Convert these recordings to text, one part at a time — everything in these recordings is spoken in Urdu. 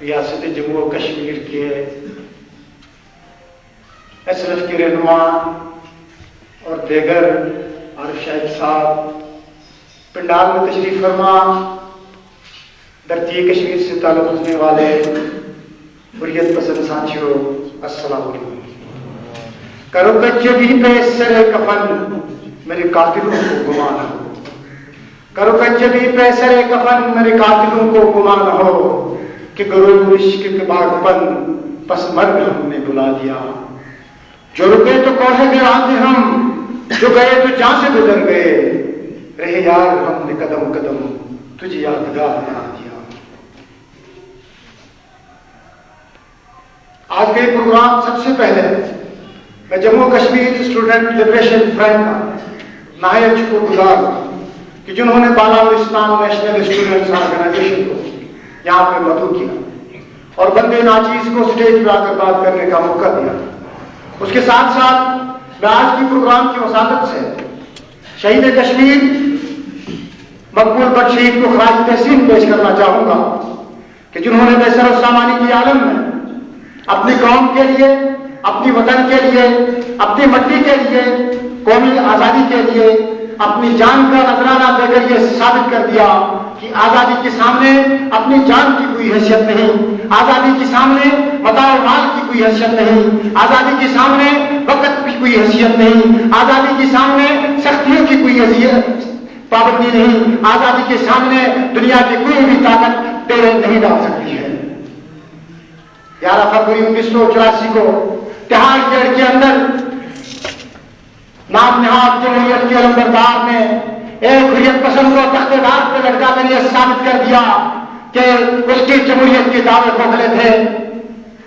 ریاست جموں و کشمیر کے SLF کے رہنما اور دیگر عارف شاہد صاحب، پنڈال میں تشریف فرما، دھرتی کشمیر سے تعلق رکھنے والے حریت پسند ساتھیوں، السلام علیکم۔ کرو کچے بھی پہ سر کفن میرے قاتلوں کو گمان ہو، کرو کچے بھی پہ سر کفن میرے قاتلوں کو گمان ہو، کہ گروہ عشق کے باغپن پس مرگ ہم نے بلا دیا۔ جو رکے تو کوہ گرا تھے ہم، جو گئے تو جان سے گزر گئے، رہے یار ہم نے قدم قدم تجھے یادگار بنا دیا۔ آج کے پروگرام سب سے پہلے میں Jammu Kashmir student liberation front کا نہایت شکر گزار ہوں کہ جنہوں نے بالغستان نیشنل اسٹوڈنٹس آرگنائزیشن کو یہاں پہ مدعو کیا اور بندے ناچیز کو اسٹیج پہ آ کر بات کرنے کا موقع دیا۔ اس کے ساتھ ساتھ میں آج کی پروگرام کی وساطت سے شہید کشمیر مقبول بٹ شہید کو خراج تحسین پیش کرنا چاہوں گا کہ جنہوں نے بے سر و سامانی کی عالم میں اپنی قوم کے لیے، اپنی وطن کے لیے، اپنی مٹی کے لیے، قومی آزادی کے لیے اپنی جان کا نذرانہ دے کر یہ ثابت کر دیا کہ آزادی کے سامنے اپنی جان کی کوئی حیثیت نہیں، آزادی کے سامنے متاع و مال کی کوئی حیثیت نہیں، آزادی کے سامنے وقت کی کوئی حیثیت نہیں، آزادی کے سامنے سختیوں کی کوئی حیثیت پابندی نہیں، آزادی کے سامنے دنیا کی کوئی بھی طاقت ڈیرے نہیں ڈال سکتی ہے۔ 11 فروری 1984 کو تہاڑ جیل کے اندر نام نہاد جمہوریت کے علمبردار نے ایک حریت پسند کو تختے دار پہ لٹکا کر یہ ثابت کر دیا کہ اس کی جمہوریت کے دعوے کھوکھلے تھے،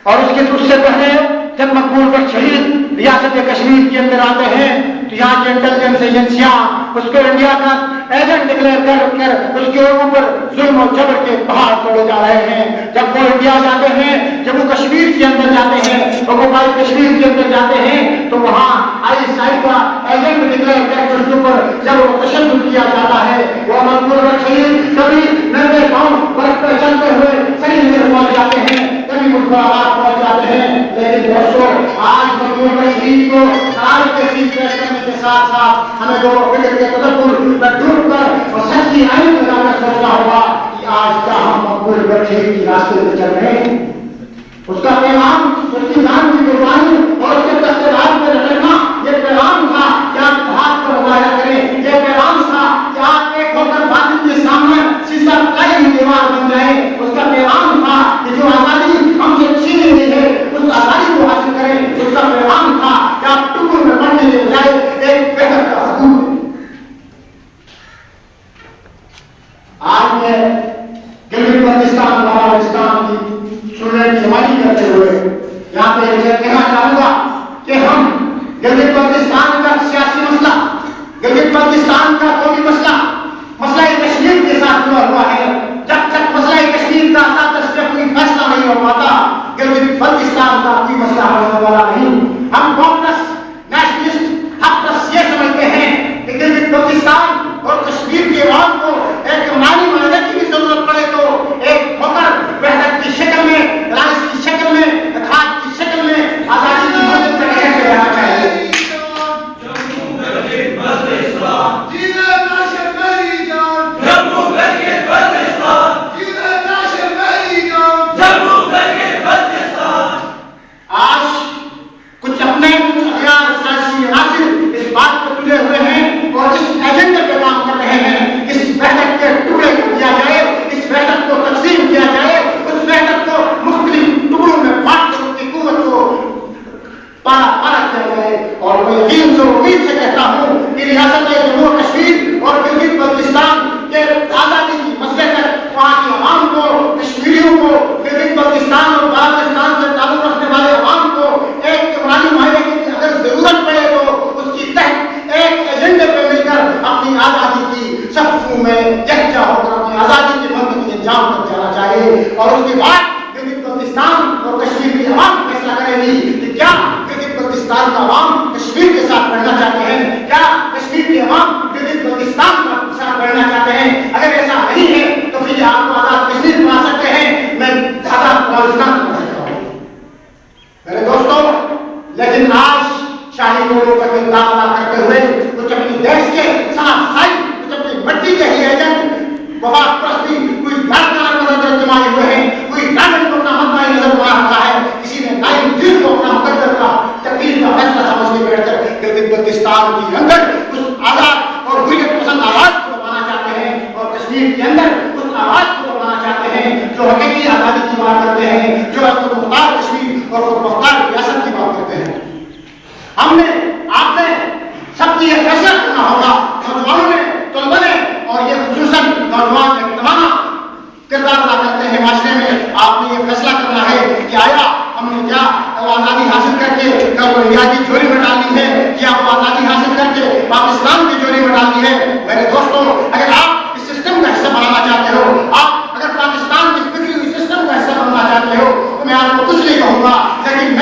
اور اس سے پہلے جب مقبول بٹ شہید ریاست کشمیر کے اندر آتے ہیں تو یہاں کی انٹیلیجنس ایجنسیاں اس کو انڈیا کا ایجنٹ ڈکلیئر کر کر اس کے اوپر ظلم و جبر کے پہاڑ توڑے جا رہے ہیں۔ جب وہ انڈیا جاتے ہیں، جموں کشمیر کے اندر جاتے ہیں، حکومت کشمیر کے اندر جاتے ہیں تو وہاں ISI کا ایجنٹ ڈکلیئر کر کے اس کے اوپر جب وہ تشدد کیا جاتا ہے، وہ مقبول بٹ شہید کبھی ننگے پاؤں برف پہ چلتے ہوئے صحیح میں پہنچ جاتے ہیں، کبھی مسکراہٹ پہنچ جاتے ہیں۔ لیکن دوستوں، آج مقبول بٹ شہید کو سال کے سیٹ پیش کرنے کے ساتھ ساتھ ہمیں دو فکر کے تدبر میں ڈوب کر اور سچی آئین کے بارے میں سوچنا ہوگا کہ آج کیا ہم مقبول بٹ شہید کی راستے پہ چل رہے ہیں۔ اس کا پیغام، اس کی جان کی قربانی اور اس کے تخت پہ رکھنا، یہ پیغام تھا کہ آپ اتحاد کا مظاہرہ کریں، یہ پیغام تھا کہ آپ ایک ہو کر باطل کے سامنے سیدھا قائم دیوار بن جائیں۔ اس کا پیغام تھا کہ جو آزادی ہم سے چھینی گئی ہے اس آزادی کو حاصل کریں۔ اس کا پیغام تھا کہ آپ ٹکر میں پڑنے کے بجائے ایک بہتر کا ثبوت دیں۔ آج میں گلگت بلتستان بالغستان کی اسٹوڈنٹ کی نمائندگی کرتے ہوئے یہاں پہ یہ کہنا چاہوں گا کہ ہم گلگت بلتستان کا سیاسی مسئلہ، گلگت بلتستان کا قومی مسئلہ، مسئلہ کشمیر کے ساتھ جڑا ہوا ہے۔ جب تک مسئلہ کشمیر کا ساتھ سے کوئی فیصلہ نہیں ہو پاتا، گلگت بلتستان کا کوئی مسئلہ ہونے والا نہیں۔ ہم کانگریس نیشنلسٹ حق بس یہ سمجھتے ہیں کہ گلگت بلتستان اور کشمیر کے عوام کو ایک مالی معاہدے کی بھی ضرورت پڑے تو ایک فخر وحدت کی شکل میں، رائس کی شکل میں، اتحاد کی شکل میں آزادی کی مدد سے کیسے رہنا چاہیے۔ آج کچھ اپنے اختیار سیاسی عناصر اس بات کو تلے ہوئے ہیں اور اس ایجنڈے پہ کام کر رہے ہیں، اس وحدت کے ٹکڑے کو کیا جائے، اس وحدت کو تقسیم کیا جائے، اس وحدت کو مختلف ٹکڑوں میں بانٹ کر اس کی قوت کو پارا کیا جائے۔ اور میں یقین سے امید سے کہتا ہوں کہ ریاست جموں کشمیر اور گلگت بلتستان کے آزادی کی مسئلے تک وہاں کے عوام کو، کشمیریوں کو، گلگت بلتستان اور بالغستان سے تعلق رکھنے والے عوام کو ایک عمرانی معاہدے کی اگر ضرورت پڑے تو اس کی تحت ایک ایجنڈے پہ مل کر اپنی آزادی کی صفوں میں یکجا ہو کر اپنی آزادی کے منتر کے انجام تک جانا چاہیے۔ اور اس کے بعد گلگت بلتستان اور کشمیر کی عوام فیصلہ کرے گی کہ کیا گلگت بلتستان کا عوام کشمیر کے ساتھ بڑھنا چاہتے ہیں، کیا کشمیر کے عوام گلگت بلتستان کے ساتھ بڑھنا چاہتے ہیں۔ اگر ایسا نہیں ہے تو پھر آپ کو آزاد کشمیر بنا سکتے ہیں، میں آزاد افغانستان بن سکتا ہوں. میرے دوستوں، لیکن آج شاہی گھوڑوں پر داغ ادا کرتے ہوئے کچھ اپنی دیش کے شناسائی، کچھ اپنی مٹی کے ہی ایجنٹ وفاق پرستی، کوئی دارکار کو نظر جمائے ہوئے ہیں، کوئی ڈائمنڈ کو اپنا مدعی نظر بنا رہا ہے، کسی نے 9 جون کو اپنا مقدر کا تقدیر کا فیصلہ سمجھ کے بیٹھ کر گلگت بلتستان کے اندر اس آزاد اور حریت پسند آواز کو دبانا چاہتے ہیں، اور کشمیر کے اندر اس آواز کو دبانا چاہتے ہیں جو حقیقی آزادی کی بات کرتے ہیں، جو خود مختار کشمیر اور خود مختار ریاست کی بات کرتے ہیں. ہم نے، آپ نے سب کی یہ فیصلہ کرنا ہوگا، نوجوانوں نے، طلبہ نے، اور یہ خصوصاً نوجوان ایک تمام کردار ادا کرتے ہیں معاشرے میں. آپ نے یہ فیصلہ کرنا ہے کہ آیا ہم نے کیا آزادی حاصل کر کے کل انڈیا کی چوری میں ڈالنی ہے، کیا وہ آزادی حاصل کر کے پاکستان کی چوری میں ڈالنی ہے. میرے دوستوں، اگر آپ اس سسٹم کا حصہ بنانا چاہتے ہو، آپ اگر پاکستان کی بگڑی ہوئی سسٹم کا حصہ بننا چاہتے ہو، تو میں آپ کو کچھ نہیں کہوں گا، لیکن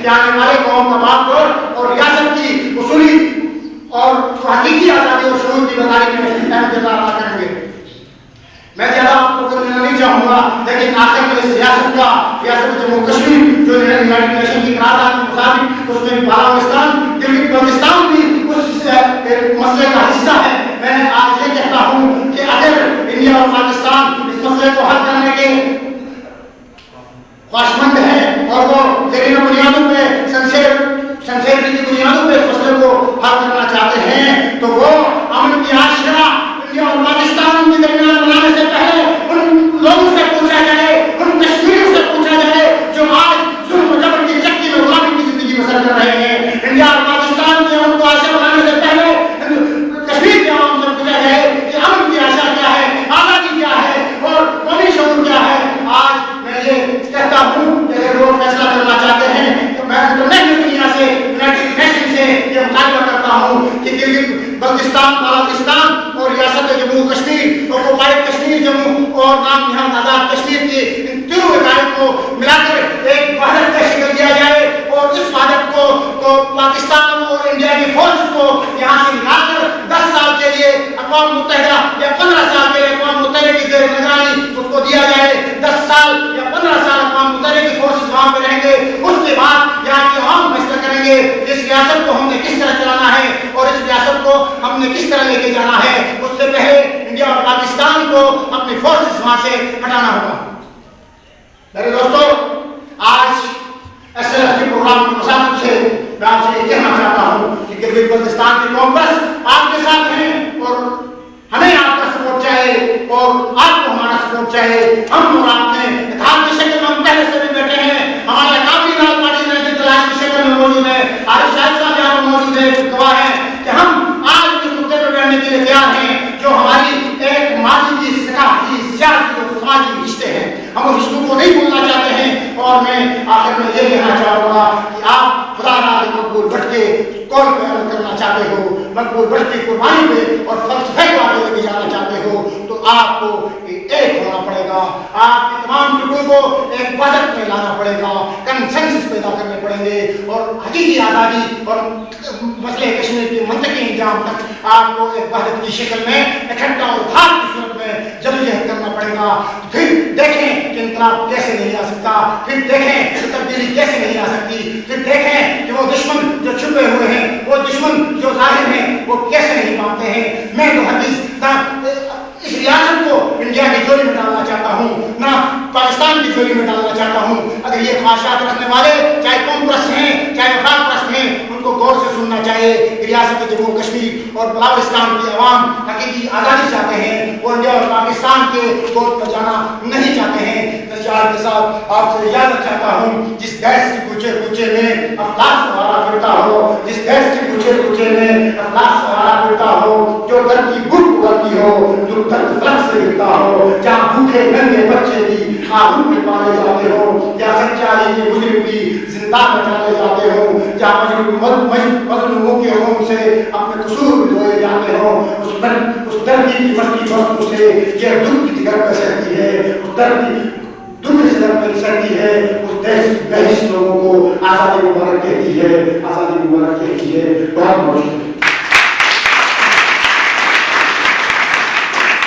کہ آنے والے قوم کا باپ اور ریاست کی اصولی اور حقیقی آزادی اور شعور کی بداری میں اہم کردار ادا کریں گے۔ میں زیادہ آپ کو لینا نہیں چاہوں گا، لیکن آخر میں اس ریاست جموں کشمیر جو یونائیٹڈ نیشن کی قرارداد کے مطابق اس میں بالوچستان بلوچستان بھی اس مسئلے کا حصہ ہے۔ میں آج یہ کہتا ہوں کہ اگر انڈیا اور پاکستان اس مسئلے کو حل کرنے کے خواہشمند ہے اور وہ زمینی بنیادوں پہ سنسیرٹی کی بنیادوں پہ اس مسئلے کو حل کرنا چاہتے ہیں تو وہ امن کی آشکارا انڈیا اور پاکستان کے درمیان بنانے سے پہلے ان لوگوں سے پوچھا جائے، ان کشمیریوں سے پوچھا جائے جو آج ظلم و جبر کی چکی میں غلامی کی زندگی بسر کر رہے ہیں۔ انڈیا اور پاکستان کے امن کو آشا بنانے سے پہلے کشمیر کے عوام سے پوچھا جائے کہ امن کی آشا کیا ہے، آزادی کیا ہے اور قومی شعور کیا ہے۔ آج میں یہ کہتا ہوں کہ اگر وہ فیصلہ کرنا چاہتے ہیں تو میں انٹرنیشنل دنیا سے یونائیٹڈ نیشن سے یہ مطالبہ کرتا ہوں کہ بلوچستان بالوچستان اور ریاست جموں کشمیر آکوپائڈ کشمیر جموں اور نام نہاد آزاد کشمیر کی ان تینوں عقائد کو ملا کر ایک وحدت کا شکل دیا جائے اور اس وحدت کو تو پاکستان اور انڈیا کی فورس کو یہاں سے نکال کر 10 سال کے لیے اقوام متحدہ یا 15 سال کے لیے اقوام متحدہ کی زیر نگرانی اس کو دیا جائے۔ 10 سال یا 15 سال اقوام متحدہ کی فورسز وہاں پہ رہیں گے، اس کے بعد یہاں کے عوام فیصلہ کریں گے اس ریاست کو ہم نے کس طرح چلانا ہے اور اس ریاست کو ہم نے کس طرح لے کے جانا ہے۔ اس سے پہلے انڈیا اور پاکستان کو اپنی فورسز وہاں سے ہٹانا ہوگا۔ میرے دوستو، آج SLF کے پروگرام کی مساعدت سے میں آپ سے یہ کہنا چاہتا ہوں کہ گلگت بلتستان کی قوم بس آپ کے ساتھ ہیں اور ہمیں آپ کا سپورٹ چاہیے اور آپ کو ہمارا سپورٹ چاہیے۔ ہم اور آپ نے اتحاد کی شکل میں ہم پہلے سے بھی بیٹھے ہیں، ہمارے کافی رات پارٹی میں اطلاعات کی شکل میں موجود ہے، عارف شاہد صاحب یہاں پر موجود ہے، گواہ ہیں کہ ہم آج اس مدعے پر بیٹھنے کے لیے تیار ہیں جو ہماری ایک ماضی کی ثقافتی سیاسی اور سماجی رشتے ہیں۔ ہم اس رشتوں کو نہیں بھولنا چاہتے ہیں اور میں آخر میں یہ کہنا چاہوں گا کہ آپ خدا را مقبول بٹ کے کون پہ عمل کرنا چاہتے ہو، مقبول بٹ کی قربانی پہ اور فلسفے کو آگے لے کے جانا چاہتے ہو تو آپ کو ایک ہونا پڑے گا، آپ کے تمام ٹکڑوں کو ایک وحدت میں لانا پڑے گا، کنسنسس پیدا کرنے پڑیں گے اور حقیقی آزادی اور مسئلے کشمیر کے منطقی انجام تک آپ کو ایک وحدت کی شکل میں اکٹھا اور اتحاد کی صورت میں جدوجہد کرنا پڑے گا۔ پھر دیکھیں کہ انقلاب کیسے نہیں آ سکتا، پھر دیکھیں کہ تبدیلی کیسے نہیں آ سکتی، پھر دیکھیں کہ وہ دشمن جو چھپے ہوئے ہیں، وہ دشمن جو ظاہر ہیں، وہ کیسے نہیں پاتے ہیں۔ میں تو حدیث اس ریاست کو انڈیا کی جولی میں ڈالنا چاہتا ہوں، نہ پاکستان کی جولی میں ڈالنا چاہتا ہوں۔ اگر یہ خواہشات رکھنے والے چاہے قوم پرست ہیں چاہے وفاق پرست ہیں، ان کو غور سے سننا چاہیے۔ ریاست جموں کشمیر اور بلوچستان کی عوام حقیقی آزادی چاہتے ہیں، وہ انڈیا اور پاکستان کے گود میں جانا نہیں چاہتے ہیں۔ میں شعار کے ساتھ آپ سے اجازت چاہتا ہوں، جس دیش کے کوچے کوچے میں افلاس سہارا پھرتا ہو، جس دیش کے کوچے کوچے میں افلاس سہارا پھرتا ہو، جو درد کی بھوک اگلتی ہو، جو درد فلک سے گرتا ہو، جہاں بھوکے ننگے بچے بھی آگوں میں پالے جاتے ہو، یا سچائی کے مجرم بھی زندہ بچاتے جاتے ہو، جہاں مظلوموں کے خون سے اپنے قصور دھوئے جاتے ہو، اس درد کی مستی برسوں سے یہ دکھ کی جگر میں سہتی ہے، اس درد کی دکھ سے در میں سہتی ہے، اس دیش لوگوں کو آزادی مبارک کہتی ہے، آزادی مبارک کہتی ہے۔ بہت بہت